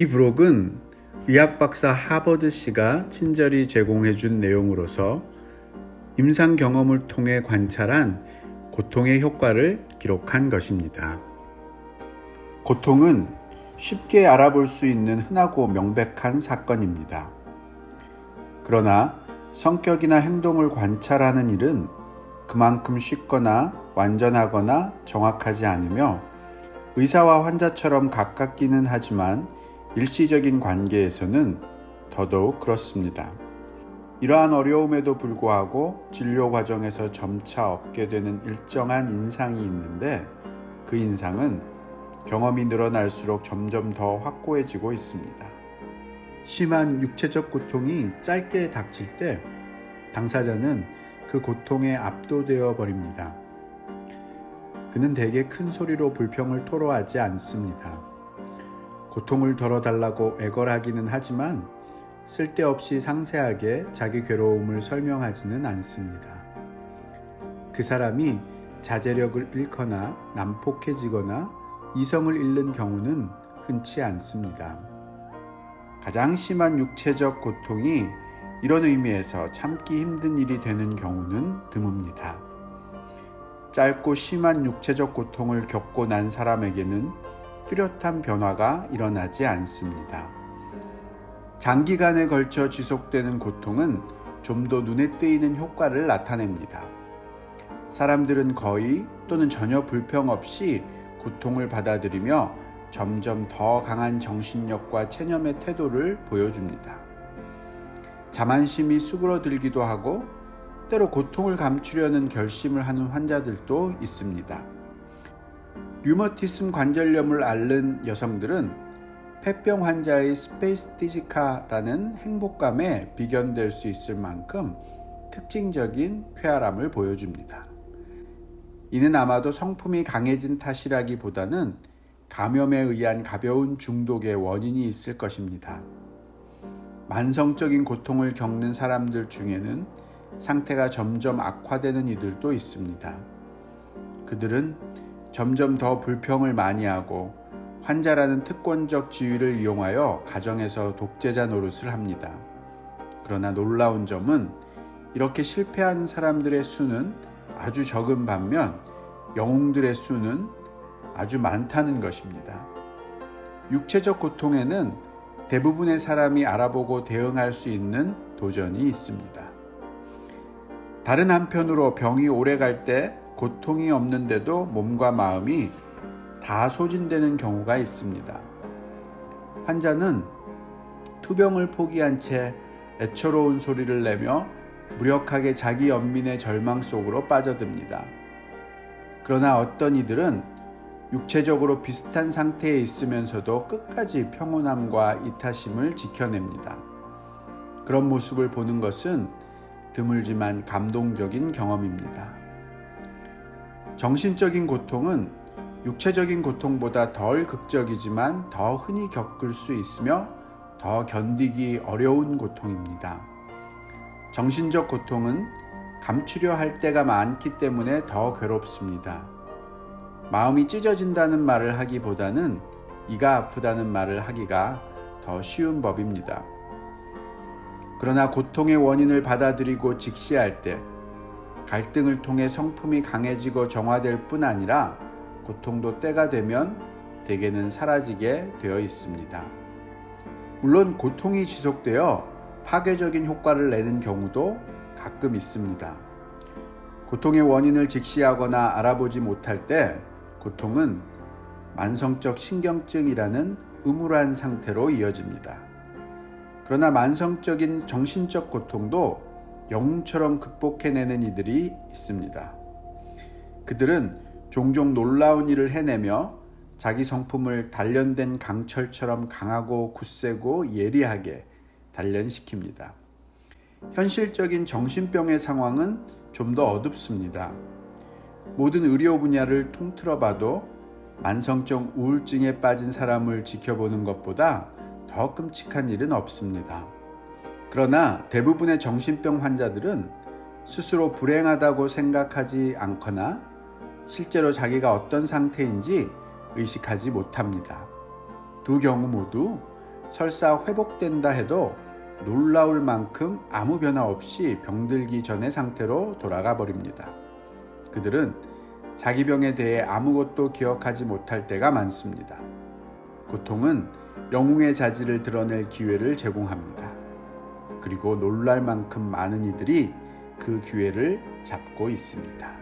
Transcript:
이 브록은 의학 박사 하버드 씨가 친절히 제공해 준 내용으로서 임상 경험을 통해 관찰한 고통의 효과를 기록한 것입니다. 고통은 쉽게 알아볼 수 있는 흔하고 명백한 사건입니다. 그러나 성격이나 행동을 관찰하는 일은 그만큼 쉽거나 완전하거나 정확하지 않으며 의사와 환자처럼 가깝기는 하지만 일시적인 관계에서는 더더욱 그렇습니다. 이러한 어려움에도 불구하고 진료 과정에서 점차 얻게 되는 일정한 인상이 있는데 그 인상은 경험이 늘어날수록 점점 더 확고해지고 있습니다. 심한 육체적 고통이 짧게 닥칠 때 당사자는 그 고통에 압도되어 버립니다. 그는 대개 큰 소리로 불평을 토로하지 않습니다. 고통을 덜어달라고 애걸하기는 하지만 쓸데없이 상세하게 자기 괴로움을 설명하지는 않습니다. 그 사람이 자제력을 잃거나 난폭해지거나 이성을 잃는 경우는 흔치 않습니다. 가장 심한 육체적 고통이 이런 의미에서 참기 힘든 일이 되는 경우는 드뭅니다. 짧고 심한 육체적 고통을 겪고 난 사람에게는 뚜렷한 변화가 일어나지 않습니다. 장기간에 걸쳐 지속되는 고통은 좀 더 눈에 띄는 효과를 나타냅니다. 사람들은 거의 또는 전혀 불평 없이 고통을 받아들이며 점점 더 강한 정신력과 체념의 태도를 보여줍니다. 자만심이 수그러들기도 하고 때로 고통을 감추려는 결심을 하는 환자들도 있습니다. 류머티즘 관절염을 앓는 여성들은 폐병 환자의 스페이스티지카라는 행복감에 비견될 수 있을 만큼 특징적인 쾌활함을 보여줍니다. 이는 아마도 성품이 강해진 탓이라기보다는 감염에 의한 가벼운 중독의 원인이 있을 것입니다. 만성적인 고통을 겪는 사람들 중에는 상태가 점점 악화되는 이들도 있습니다. 그들은 점점 더 불평을 많이 하고 환자라는 특권적 지위를 이용하여 가정에서 독재자 노릇을 합니다. 그러나 놀라운 점은 이렇게 실패하는 사람들의 수는 아주 적은 반면 영웅들의 수는 아주 많다는 것입니다. 육체적 고통에는 대부분의 사람이 알아보고 대응할 수 있는 도전이 있습니다. 다른 한편으로 병이 오래 갈 때 고통이 없는데도 몸과 마음이 다 소진되는 경우가 있습니다. 환자는 투병을 포기한 채 애처로운 소리를 내며 무력하게 자기 연민의 절망 속으로 빠져듭니다. 그러나 어떤 이들은 육체적으로 비슷한 상태에 있으면서도 끝까지 평온함과 이타심을 지켜냅니다. 그런 모습을 보는 것은 드물지만 감동적인 경험입니다. 정신적인 고통은 육체적인 고통보다 덜 극적이지만 더 흔히 겪을 수 있으며 더 견디기 어려운 고통입니다. 정신적 고통은 감추려 할 때가 많기 때문에 더 괴롭습니다. 마음이 찢어진다는 말을 하기보다는 이가 아프다는 말을 하기가 더 쉬운 법입니다. 그러나 고통의 원인을 받아들이고 직시할 때 갈등을 통해 성품이 강해지고 정화될 뿐 아니라 고통도 때가 되면 대개는 사라지게 되어 있습니다. 물론 고통이 지속되어 파괴적인 효과를 내는 경우도 가끔 있습니다. 고통의 원인을 직시하거나 알아보지 못할 때 고통은 만성적 신경증이라는 음울한 상태로 이어집니다. 그러나 만성적인 정신적 고통도 영웅처럼 극복해내는 이들이 있습니다. 그들은 종종 놀라운 일을 해내며 자기 성품을 단련된 강철처럼 강하고 굳세고 예리하게 단련시킵니다. 현실적인 정신병의 상황은 좀 더 어둡습니다. 모든 의료 분야를 통틀어 봐도 만성적 우울증에 빠진 사람을 지켜보는 것보다 더 끔찍한 일은 없습니다. 그러나 대부분의 정신병 환자들은 스스로 불행하다고 생각하지 않거나 실제로 자기가 어떤 상태인지 의식하지 못합니다. 두 경우 모두 설사 회복된다 해도 놀라울 만큼 아무 변화 없이 병들기 전의 상태로 돌아가 버립니다. 그들은 자기 병에 대해 아무것도 기억하지 못할 때가 많습니다. 고통은 영웅의 자질을 드러낼 기회를 제공합니다. 그리고 놀랄 만큼 많은 이들이 그 기회를 잡고 있습니다.